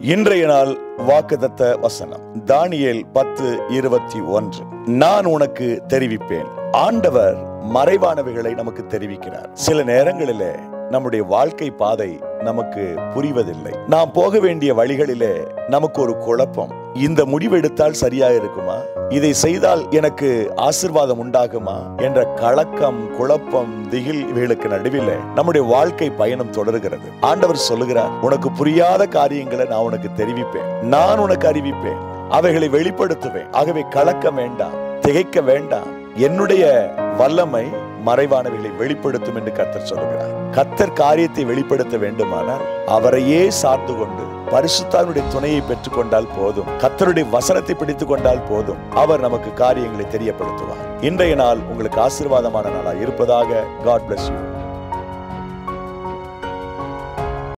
இன்றைய நாள் வாக்குத்தத்த வசனம் தானியேல் 10:21. நான் உனக்கு தெரிவிப்பேன். ஆண்டவர் மறைவானவைகளை நமக்கு தெரிவிக்கிறார். சில நேரங்களிலே நம்முடைய வாழ்க்கை பாதை நமக்கு புரிவதில்லை. நாம் போக வேண்டிய வழிகளிலே நமக்கு ஒரு குழப்பம். இந்த முடிவெடுத்தால் சரியா இருக்குமா, இதை செய்தால் எனக்கு ஆசீர்வாதம் உண்டாகுமா என்ற கலக்கம், குழப்பம், திகில் இவைகளுக்கு நடுவில் நம்முடைய வாழ்க்கை பயணம் தொடர்கிறது. ஆண்டவர் சொல்லுகிறார், உனக்கு புரியாத காரியங்களை நான் உனக்கு தெரிவிப்பேன், நான் உனக்கு அறிவிப்பேன், அவைகளை வெளிப்படுத்துவேன். ஆகவே கலக்கம் வேண்டாம், திகைக்க வேண்டாம். என்னுடைய வல்லமை மறைவானவைகளை வெளிப்படுத்தும் என்று கர்த்தர் சொல்லுகிறார். கர்த்தர் காரியத்தை வெளிப்படுத்த வேண்டுமானால் அவரையே சார்ந்து கொண்டு பரிசுத்தாவினுடைய துணையை பெற்றுக் கொண்டால் போதும், கர்த்தருடைய வசனத்தை பிடித்துக் கொண்டால் போதும், அவர் நமக்கு காரியங்களை தெரியப்படுத்துவார். இன்றைய நாள் உங்களுக்கு ஆசீர்வாதமான நாளாக இருப்பதாக. God bless you.